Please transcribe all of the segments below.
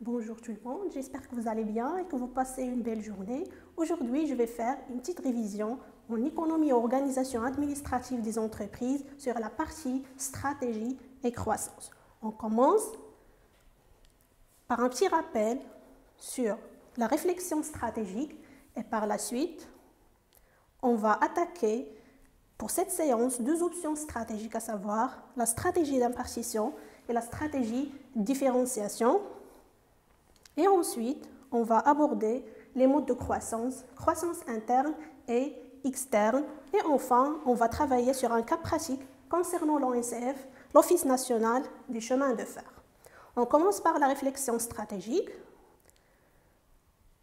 Bonjour tout le monde, j'espère que vous allez bien et que vous passez une belle journée. Aujourd'hui, je vais faire une petite révision en économie et organisation administrative des entreprises sur la partie stratégie et croissance. On commence par un petit rappel sur la réflexion stratégique et par la suite, on va attaquer pour cette séance deux options stratégiques, à savoir la stratégie d'impartition et la stratégie de différenciation. Et ensuite, on va aborder les modes de croissance, croissance interne et externe. Et enfin, on va travailler sur un cas pratique concernant l'ONCF, l'Office national des chemins de fer. On commence par la réflexion stratégique.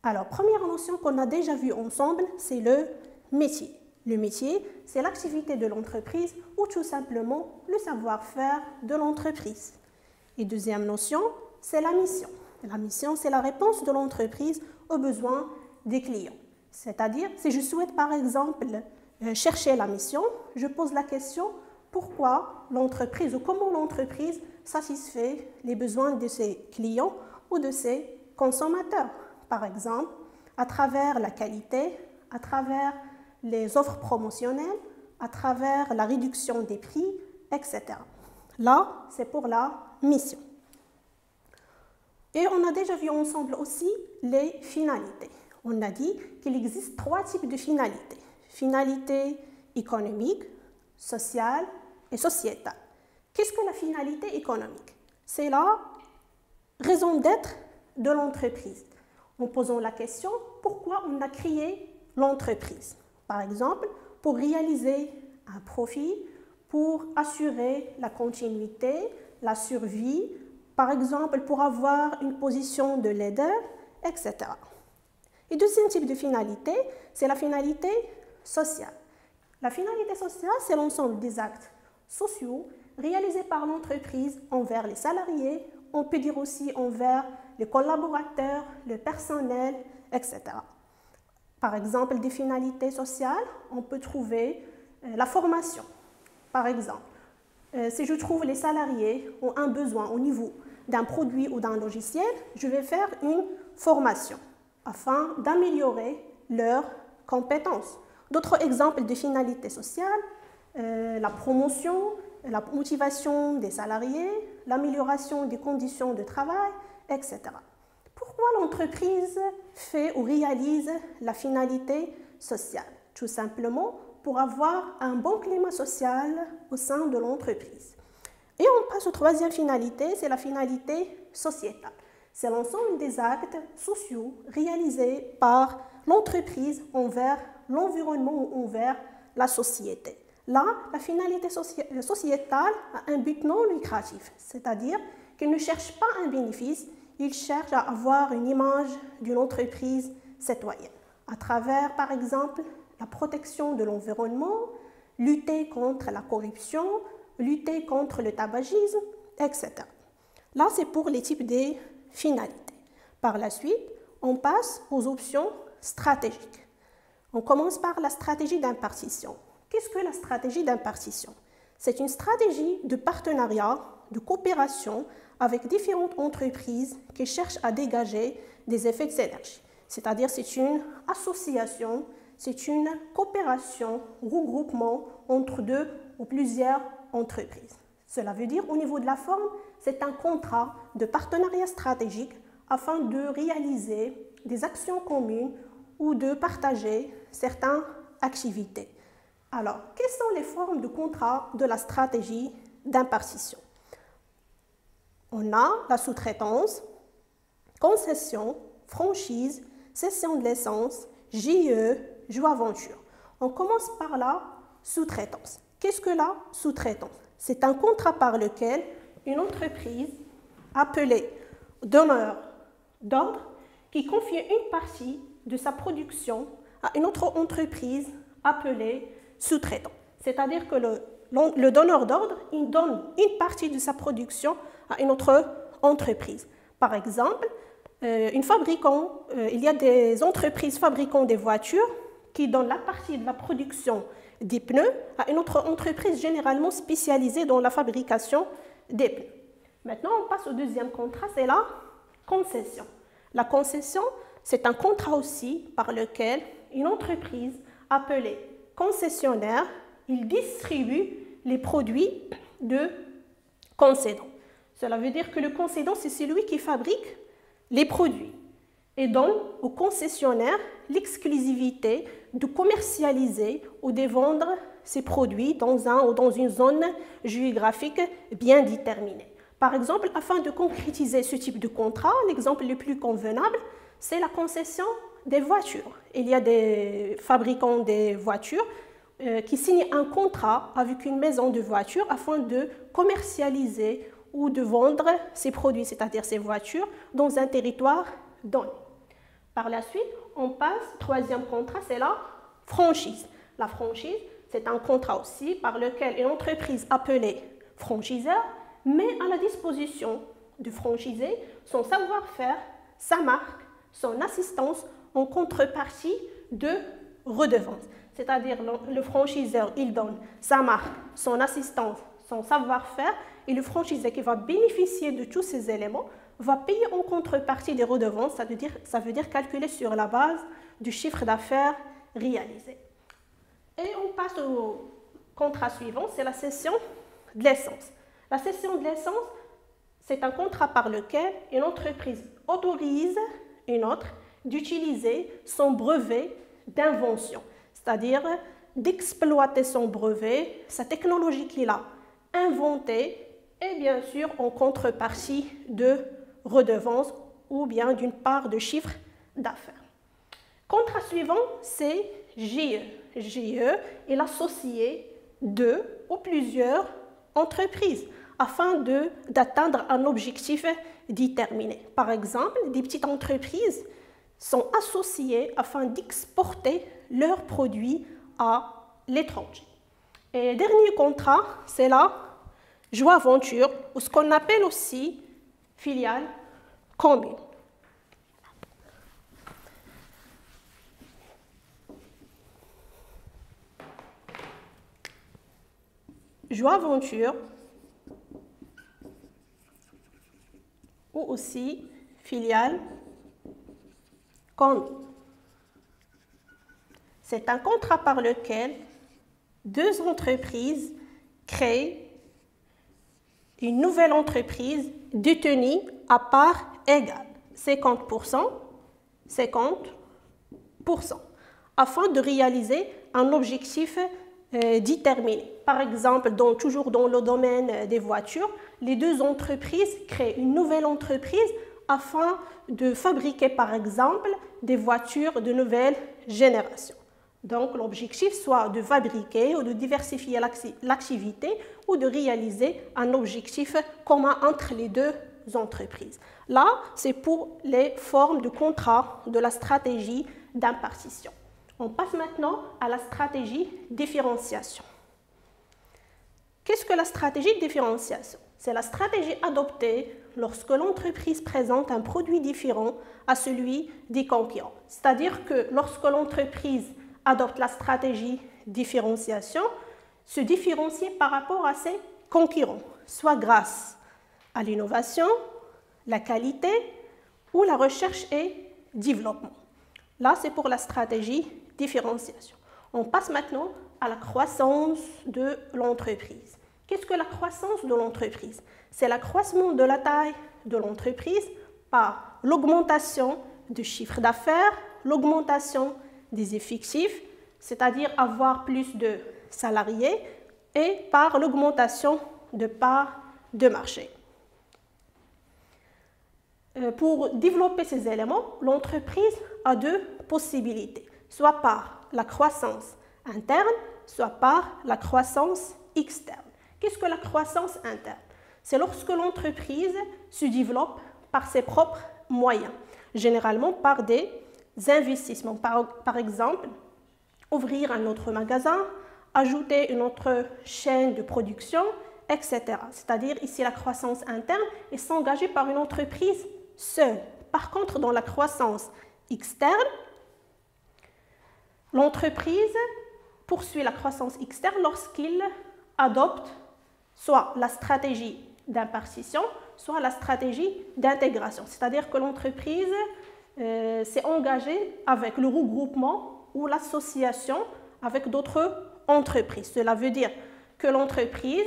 Alors, première notion qu'on a déjà vue ensemble, c'est le métier. Le métier, c'est l'activité de l'entreprise ou tout simplement le savoir-faire de l'entreprise. Et deuxième notion, c'est la mission. La mission, c'est la réponse de l'entreprise aux besoins des clients. C'est-à-dire, si je souhaite par exemple chercher la mission, je pose la question pourquoi l'entreprise ou comment l'entreprise satisfait les besoins de ses clients ou de ses consommateurs. Par exemple, à travers la qualité, à travers les offres promotionnelles, à travers la réduction des prix, etc. Là, c'est pour la mission. Et on a déjà vu ensemble aussi les finalités. On a dit qu'il existe trois types de finalités. Finalité économique, sociale et sociétale. Qu'est-ce que la finalité économique? C'est la raison d'être de l'entreprise. En posant la question, pourquoi on a créé l'entreprise? Par exemple, pour réaliser un profit, pour assurer la continuité, la survie, par exemple, pour avoir une position de leader, etc. Et deuxième type de finalité, c'est la finalité sociale. La finalité sociale, c'est l'ensemble des actes sociaux réalisés par l'entreprise envers les salariés, on peut dire aussi envers les collaborateurs, le personnel, etc. Par exemple, des finalités sociales, on peut trouver la formation. Par exemple, si je trouve les salariés ont un besoin au niveau d'un produit ou d'un logiciel, je vais faire une formation afin d'améliorer leurs compétences. D'autres exemples de finalité sociale, la promotion, la motivation des salariés, l'amélioration des conditions de travail, etc. Pourquoi l'entreprise fait ou réalise la finalité sociale? Tout simplement pour avoir un bon climat social au sein de l'entreprise. Et on passe aux troisième finalité, c'est la finalité sociétale. C'est l'ensemble des actes sociaux réalisés par l'entreprise envers l'environnement ou envers la société. Là, la finalité sociétale a un but non lucratif, c'est-à-dire qu'il ne cherche pas un bénéfice, il cherche à avoir une image d'une entreprise citoyenne, à travers, par exemple, la protection de l'environnement, lutter contre la corruption, lutter contre le tabagisme, etc. Là, c'est pour les types de finalités. Par la suite, on passe aux options stratégiques. On commence par la stratégie d'impartition. Qu'est-ce que la stratégie d'impartition? C'est une stratégie de partenariat, de coopération avec différentes entreprises qui cherchent à dégager des effets de synergie. C'est-à-dire c'est une association, c'est une coopération, regroupement entre deux ou plusieurs entreprises. Cela veut dire, au niveau de la forme, c'est un contrat de partenariat stratégique afin de réaliser des actions communes ou de partager certaines activités. Alors, quelles sont les formes de contrat de la stratégie d'impartition? On a la sous-traitance, concession, franchise, cession de licence, JE, joint-venture. On commence par la sous-traitance. Qu'est-ce que la sous-traitance? C'est un contrat par lequel une entreprise appelée donneur d'ordre qui confie une partie de sa production à une autre entreprise appelée sous-traitant. C'est-à-dire que le donneur d'ordre, il donne une partie de sa production à une autre entreprise. Par exemple, il y a des entreprises fabriquant des voitures qui donnent la partie de la production des pneus à une autre entreprise généralement spécialisée dans la fabrication des pneus. Maintenant, on passe au deuxième contrat, c'est la concession. La concession, c'est un contrat aussi par lequel une entreprise appelée concessionnaire, il distribue les produits de concédant. Cela veut dire que le concédant, c'est celui qui fabrique les produits et donne au concessionnaire l'exclusivité de commercialiser ou de vendre ces produits dans un ou dans une zone géographique bien déterminée. Par exemple, afin de concrétiser ce type de contrat, l'exemple le plus convenable, c'est la concession des voitures. Il y a des fabricants des voitures qui signent un contrat avec une maison de voitures afin de commercialiser ou de vendre ces produits, c'est-à-dire ces voitures, dans un territoire donné. Par la suite, on passe au troisième contrat, c'est la franchise. La franchise, c'est un contrat aussi par lequel une entreprise appelée franchiseur met à la disposition du franchisé son savoir-faire, sa marque, son assistance en contrepartie de redevance. C'est-à-dire le franchiseur, il donne sa marque, son assistance, son savoir-faire et le franchisé qui va bénéficier de tous ces éléments va payer en contrepartie des redevances, ça veut dire calculer sur la base du chiffre d'affaires réalisé. Et on passe au contrat suivant, c'est la cession de l'essence. La cession de l'essence, c'est un contrat par lequel une entreprise autorise une autre d'utiliser son brevet d'invention, c'est-à-dire d'exploiter son brevet, sa technologie qu'il a inventée, et bien sûr en contrepartie de redevance ou bien d'une part de chiffre d'affaires. Contrat suivant, c'est GIE. GIE est l'associé de ou plusieurs entreprises afin d'atteindre un objectif déterminé. Par exemple, des petites entreprises sont associées afin d'exporter leurs produits à l'étranger. Et le dernier contrat, c'est la joint-venture, ou ce qu'on appelle aussi filiale commune. Joint-venture ou aussi filiale commune. C'est un contrat par lequel deux entreprises créent une nouvelle entreprise détenue à part égale, 50%, 50%, afin de réaliser un objectif déterminé. Par exemple, toujours dans le domaine des voitures, les deux entreprises créent une nouvelle entreprise afin de fabriquer, par exemple, des voitures de nouvelle génération. Donc, l'objectif soit de fabriquer ou de diversifier l'activité ou de réaliser un objectif commun entre les deux entreprises. Là, c'est pour les formes de contrat de la stratégie d'impartition. On passe maintenant à la stratégie différenciation. Qu'est-ce que la stratégie de différenciation? C'est la stratégie adoptée lorsque l'entreprise présente un produit différent à celui des concurrents. C'est-à-dire que lorsque l'entreprise adopte la stratégie différenciation, se différencier par rapport à ses concurrents, soit grâce à l'innovation, la qualité ou la recherche et développement. Là, c'est pour la stratégie différenciation. On passe maintenant à la croissance de l'entreprise. Qu'est-ce que la croissance de l'entreprise? C'est l'accroissement de la taille de l'entreprise par l'augmentation du chiffre d'affaires, l'augmentation des effectifs, c'est-à-dire avoir plus de salariés, et par l'augmentation de parts de marché. Pour développer ces éléments, l'entreprise a deux possibilités, soit par la croissance interne, soit par la croissance externe. Qu'est-ce que la croissance interne? C'est lorsque l'entreprise se développe par ses propres moyens, généralement par des investissements. Par exemple, ouvrir un autre magasin, ajouter une autre chaîne de production, etc. C'est-à-dire ici la croissance interne est s'engager par une entreprise seule. Par contre, dans la croissance externe, l'entreprise poursuit la croissance externe lorsqu'il adopte soit la stratégie d'impartition, soit la stratégie d'intégration. C'est-à-dire que l'entreprise s'est engagée avec le regroupement ou l'association avec d'autres entreprises. Cela veut dire que l'entreprise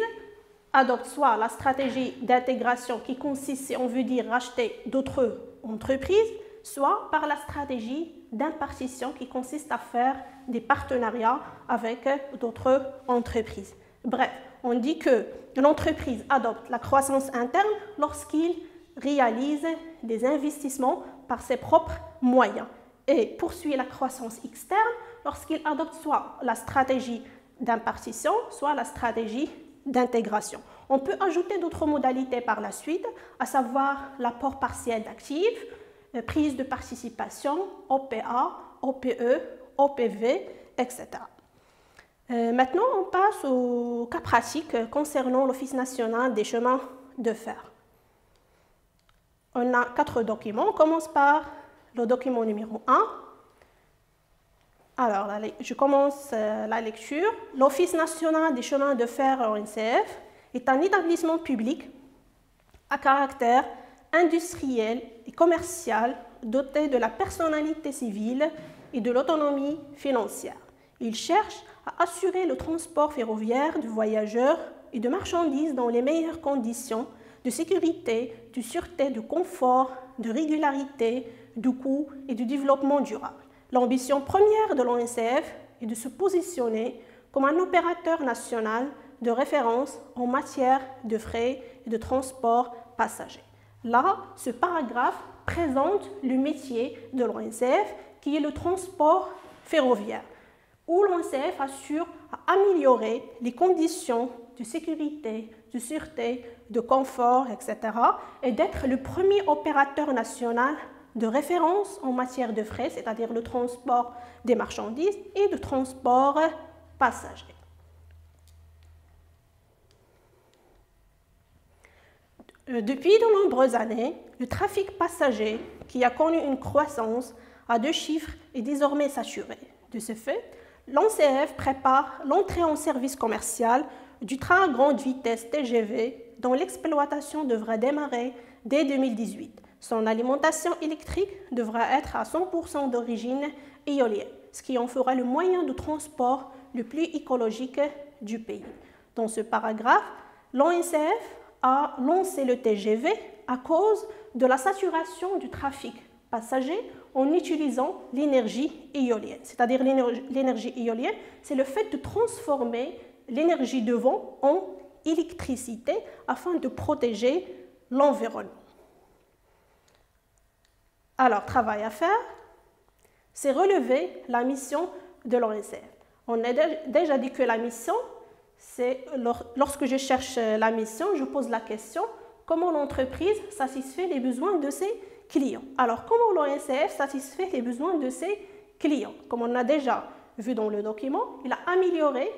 adopte soit la stratégie d'intégration qui consiste, si on veut dire, racheter d'autres entreprises, soit par la stratégie d'impartition qui consiste à faire des partenariats avec d'autres entreprises. Bref, on dit que l'entreprise adopte la croissance interne lorsqu'il réalise des investissements par ses propres moyens et poursuit la croissance externe lorsqu'il adopte soit la stratégie d'impartition, soit la stratégie d'intégration. On peut ajouter d'autres modalités par la suite, à savoir l'apport partiel d'actifs, prise de participation, OPA, OPE, OPV, etc. Maintenant, on passe au cas pratique concernant l'Office national des chemins de fer. On a 4 documents. On commence par le document numéro 1. Alors, je commence la lecture. L'Office national des chemins de fer, ONCF, est un établissement public à caractère industriel et commercial doté de la personnalité civile et de l'autonomie financière. Il cherche à assurer le transport ferroviaire de voyageurs et de marchandises dans les meilleures conditions de sécurité, de sûreté, de confort, de régularité, de coût et de développement durable. L'ambition première de l'ONCF est de se positionner comme un opérateur national de référence en matière de frais et de transport passager. Là, ce paragraphe présente le métier de l'ONCF qui est le transport ferroviaire, où l'ONCF assure à améliorer les conditions de sécurité, de sûreté, de confort, etc. et d'être le premier opérateur national de référence en matière de frais, c'est-à-dire le transport des marchandises et de transport passager. Depuis de nombreuses années, le trafic passager, qui a connu une croissance à 2 chiffres, est désormais saturé. De ce fait, l'ONCF prépare l'entrée en service commercial du train à grande vitesse TGV dont l'exploitation devra démarrer dès 2018. Son alimentation électrique devra être à 100% d'origine éolienne, ce qui en fera le moyen de transport le plus écologique du pays. Dans ce paragraphe, l'ONCF a lancé le TGV à cause de la saturation du trafic passager en utilisant l'énergie éolienne. C'est-à-dire l'énergie éolienne, c'est le fait de transformer l'énergie de vent en électricité afin de protéger l'environnement. Alors, travail à faire, c'est relever la mission de l'ONCF. On a déjà dit que la mission, c'est lorsque je cherche la mission, je pose la question comment l'entreprise satisfait les besoins de ses clients. Alors, comment l'ONCF satisfait les besoins de ses clients? Comme on a déjà vu dans le document, il a amélioré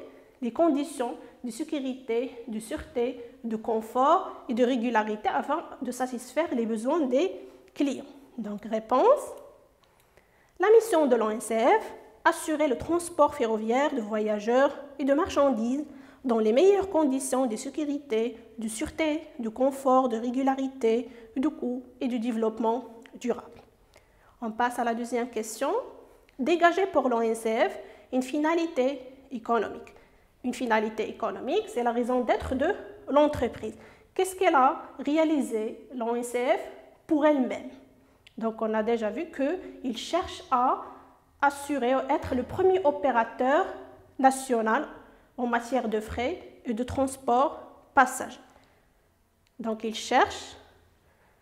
les conditions de sécurité, de sûreté, de confort et de régularité afin de satisfaire les besoins des clients. Donc, réponse. La mission de l'ONCF, assurer le transport ferroviaire de voyageurs et de marchandises dans les meilleures conditions de sécurité, de sûreté, de confort, de régularité, de coût et de développement durable. On passe à la deuxième question. Dégager pour l'ONCF une finalité économique. Une finalité économique, c'est la raison d'être de l'entreprise. Qu'est-ce qu'elle a réalisé, l'ONCF, pour elle-même? Donc, on a déjà vu qu'il cherche à assurer, être le premier opérateur national en matière de frais et de transport passager. Donc, il cherche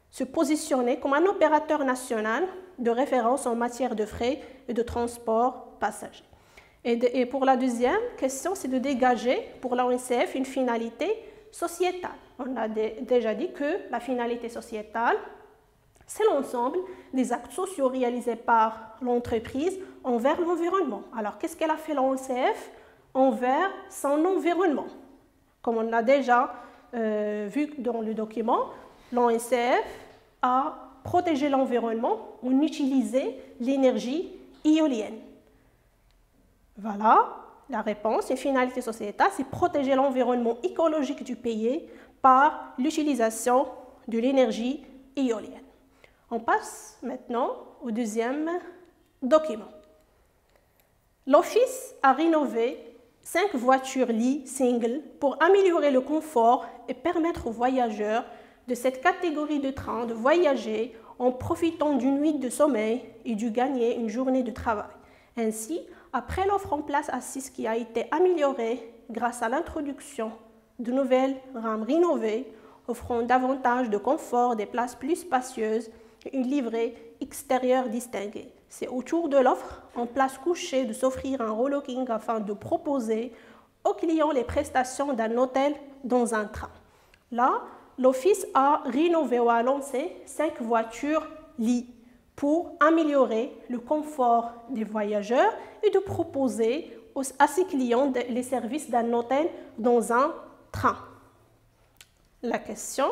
se positionner comme un opérateur national de référence en matière de frais et de transport passager. Et pour la deuxième question, c'est de dégager pour l'ONCF une finalité sociétale. On a déjà dit que la finalité sociétale, c'est l'ensemble des actes sociaux réalisés par l'entreprise envers l'environnement. Alors, qu'est-ce qu'elle a fait l'ONCF envers son environnement? Comme on l'a déjà vu dans le document, l'ONCF a protégé l'environnement en utilisant l'énergie éolienne. Voilà la réponse. Une finalité sociétale, c'est protéger l'environnement écologique du pays par l'utilisation de l'énergie éolienne. On passe maintenant au deuxième document. L'Office a rénové 5 voitures-lits single pour améliorer le confort et permettre aux voyageurs de cette catégorie de train de voyager en profitant d'une nuit de sommeil et de gagner une journée de travail. Ainsi, après l'offre en place assise qui a été améliorée grâce à l'introduction de nouvelles rames rénovées, offrant davantage de confort, des places plus spacieuses et une livrée extérieure distinguée. C'est autour de l'offre en place couchée de s'offrir un relooking afin de proposer aux clients les prestations d'un hôtel dans un train. Là, l'Office a rénové ou a lancé 5 voitures-lits pour améliorer le confort des voyageurs et de proposer à ses clients les services d'un hôtel dans un train. La question,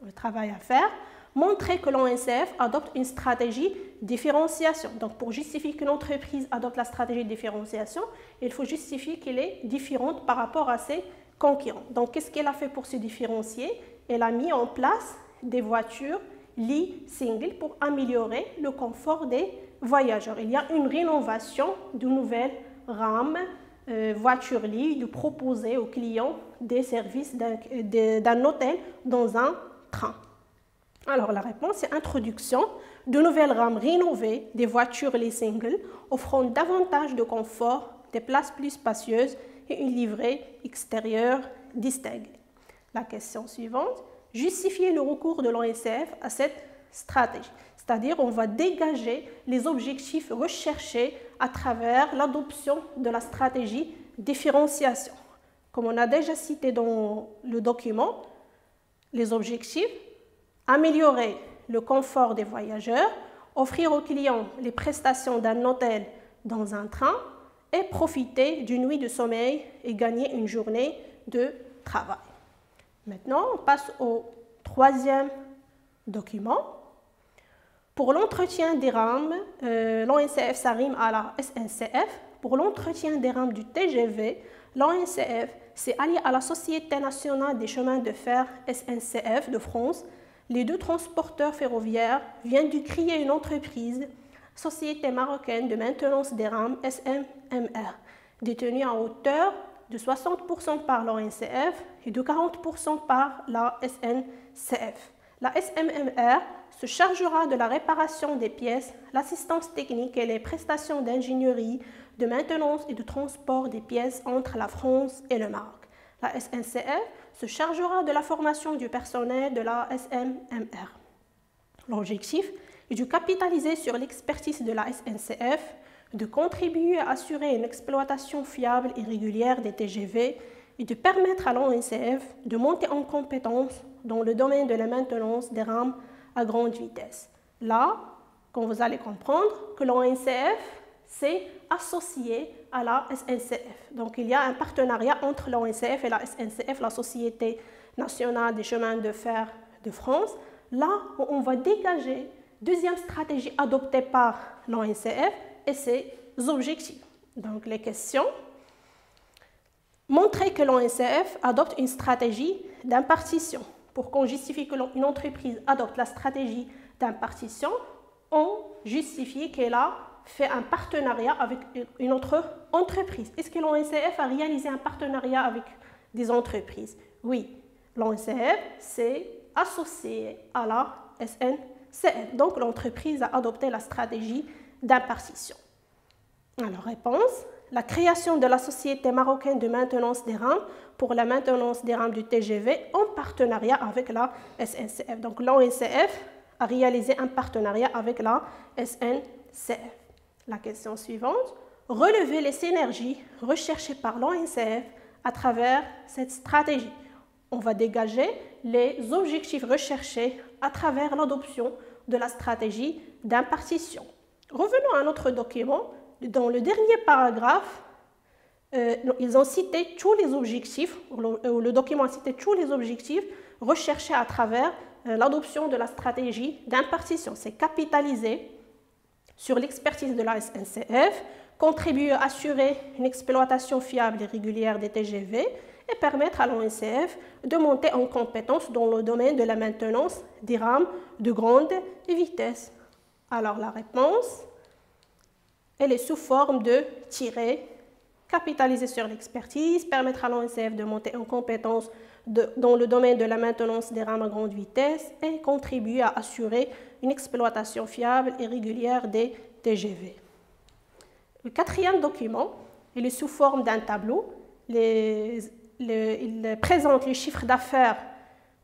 le travail à faire, montrer que l'ONCF adopte une stratégie de différenciation. Donc, pour justifier qu'une entreprise adopte la stratégie de différenciation, il faut justifier qu'elle est différente par rapport à ses concurrents. Donc, qu'est-ce qu'elle a fait pour se différencier? Elle a mis en place des voitures lits single pour améliorer le confort des voyageurs. Il y a une rénovation de nouvelles rames voitures-lits, de proposer aux clients des services d'un hôtel dans un train. Alors la réponse est introduction de nouvelles rames rénovées, des voitures-lits single, offrant davantage de confort, des places plus spacieuses et une livrée extérieure distinguée. La question suivante, justifier le recours de l'ONCF à cette stratégie. C'est-à-dire, on va dégager les objectifs recherchés à travers l'adoption de la stratégie différenciation. Comme on a déjà cité dans le document, les objectifs, améliorer le confort des voyageurs, offrir aux clients les prestations d'un hôtel dans un train et profiter d'une nuit de sommeil et gagner une journée de travail. Maintenant, on passe au troisième document. Pour l'entretien des rames, l'ONCF s'arrime à la SNCF. Pour l'entretien des rames du TGV, l'ONCF s'est allié à la Société nationale des chemins de fer SNCF de France. Les deux transporteurs ferroviaires viennent de créer une entreprise, Société marocaine de maintenance des rames SMMR, détenue à hauteur de 60% par l'ONCF et de 40% par la SNCF. La SMMR se chargera de la réparation des pièces, l'assistance technique et les prestations d'ingénierie, de maintenance et de transport des pièces entre la France et le Maroc. La SNCF se chargera de la formation du personnel de la SMMR. L'objectif est de capitaliser sur l'expertise de la SNCF, de contribuer à assurer une exploitation fiable et régulière des TGV et de permettre à l'ONCF de monter en compétence dans le domaine de la maintenance des rames à grande vitesse. Là, quand vous allez comprendre que l'ONCF s'est associé à la SNCF. Donc, il y a un partenariat entre l'ONCF et la SNCF, la Société nationale des chemins de fer de France. Là, on va dégager deuxième stratégie adoptée par l'ONCF et ses objectifs. Donc, les questions. Montrer que l'ONCF adopte une stratégie d'impartition. Pour qu'on justifie qu'une entreprise adopte la stratégie d'impartition, on justifie qu'elle a fait un partenariat avec une autre entreprise. Est-ce que l'ONCF a réalisé un partenariat avec des entreprises? Oui, l'ONCF s'est associé à la SNCF. Donc, l'entreprise a adopté la stratégie d'impartition. Alors, réponse. La création de la Société marocaine de maintenance des rames pour la maintenance des rames du TGV en partenariat avec la SNCF. Donc, l'ONCF a réalisé un partenariat avec la SNCF. La question suivante. Relever les synergies recherchées par l'ONCF à travers cette stratégie. On va dégager les objectifs recherchés à travers l'adoption de la stratégie d'impartition. Revenons à notre document. Dans le dernier paragraphe, ils ont cité tous les objectifs, le document a cité tous les objectifs recherchés à travers l'adoption de la stratégie d'impartition. C'est capitaliser sur l'expertise de la SNCF, contribuer à assurer une exploitation fiable et régulière des TGV et permettre à l'ONCF de monter en compétence dans le domaine de la maintenance des rames de grande vitesse. Alors la réponse, elle est sous forme de tirer, capitaliser sur l'expertise, permettre à l'ONCF de monter en compétence dans le domaine de la maintenance des rames à grande vitesse et contribuer à assurer une exploitation fiable et régulière des TGV. Le quatrième document, il est sous forme d'un tableau. Il présente les chiffres d'affaires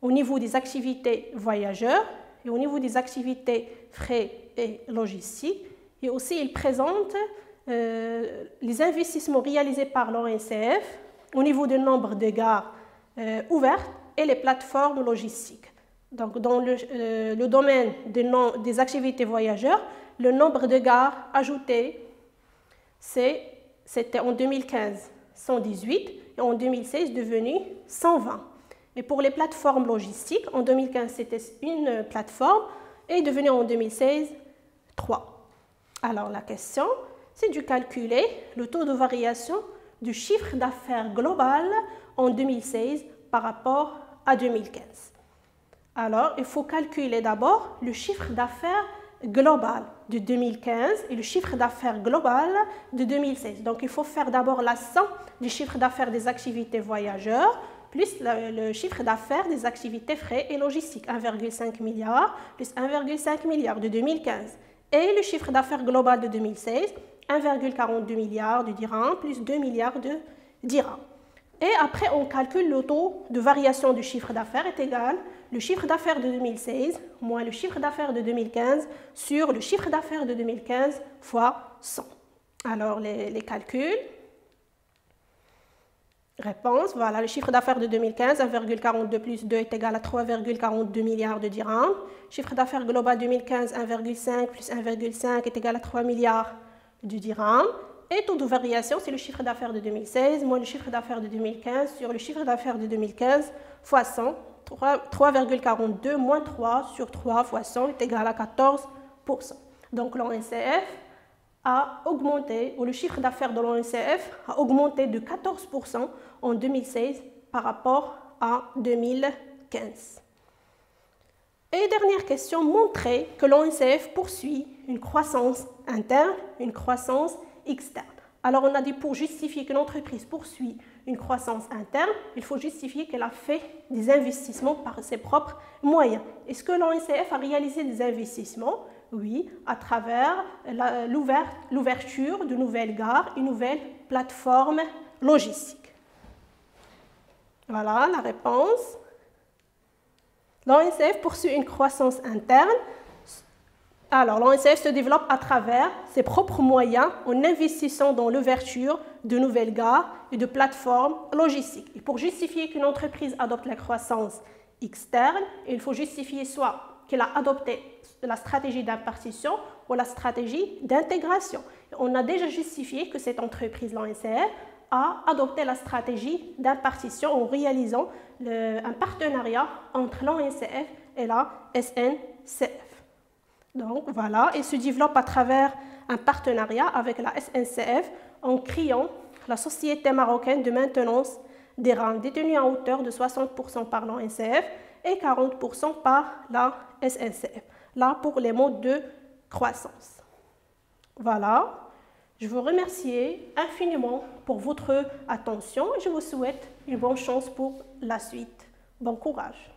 au niveau des activités voyageurs et au niveau des activités frais et logistiques. Et aussi, il présente les investissements réalisés par l'ONCF au niveau du nombre de gares ouvertes et les plateformes logistiques. Donc, dans le domaine des activités voyageurs, le nombre de gares ajoutées, c'était en 2015 118 et en 2016 devenu 120. Et pour les plateformes logistiques, en 2015 c'était une plateforme et est devenue en 2016 3. Alors la question, c'est de calculer le taux de variation du chiffre d'affaires global en 2016 par rapport à 2015. Alors, il faut calculer d'abord le chiffre d'affaires global de 2015 et le chiffre d'affaires global de 2016. Donc, il faut faire d'abord la somme du chiffre d'affaires des activités voyageurs plus le chiffre d'affaires des activités frais et logistiques, 1,5 milliard plus 1,5 milliard de 2015. Et le chiffre d'affaires global de 2016, 1,42 milliard de dirhams plus 2 milliards de dirhams. Et après, on calcule le taux de variation du chiffre d'affaires est égal le chiffre d'affaires de 2016 moins le chiffre d'affaires de 2015 sur le chiffre d'affaires de 2015 fois 100. Alors, les calculs. Réponse, voilà, le chiffre d'affaires de 2015, 1,42 plus 2 est égal à 3,42 milliards de dirhams. Chiffre d'affaires global 2015, 1,5 plus 1,5 est égal à 3 milliards de dirhams. Et taux de variation, c'est le chiffre d'affaires de 2016 moins le chiffre d'affaires de 2015 sur le chiffre d'affaires de 2015 fois 100. 3,42 moins 3 sur 3 fois 100 est égal à 14%. Donc l'ONCF a augmenté, ou le chiffre d'affaires de l'ONCF a augmenté de 14% en 2016 par rapport à 2015. Et dernière question, montrer que l'ONCF poursuit une croissance interne, une croissance externe. Alors on a dit pour justifier qu'une entreprise poursuit une croissance interne, il faut justifier qu'elle a fait des investissements par ses propres moyens. Est-ce que l'ONCF a réalisé des investissements? Oui, à travers l'ouverture de nouvelles gares et nouvelles plateformes logistiques. Voilà la réponse. L'ONCF poursuit une croissance interne. Alors, l'ONCF se développe à travers ses propres moyens en investissant dans l'ouverture de nouvelles gares et de plateformes logistiques. Et pour justifier qu'une entreprise adopte la croissance externe, il faut justifier soit qu'elle a adopté la stratégie d'impartition ou la stratégie d'intégration. On a déjà justifié que cette entreprise, l'ONCF, a adopté la stratégie d'impartition en réalisant un partenariat entre l'ONCF et la SNCF. Donc voilà, elle se développe à travers un partenariat avec la SNCF en créant la Société marocaine de maintenance des rames détenue à hauteur de 60% par l'ONCF et 40% par la SNCF. Là, pour les modes de croissance. Voilà, je vous remercie infiniment pour votre attention et je vous souhaite une bonne chance pour la suite. Bon courage.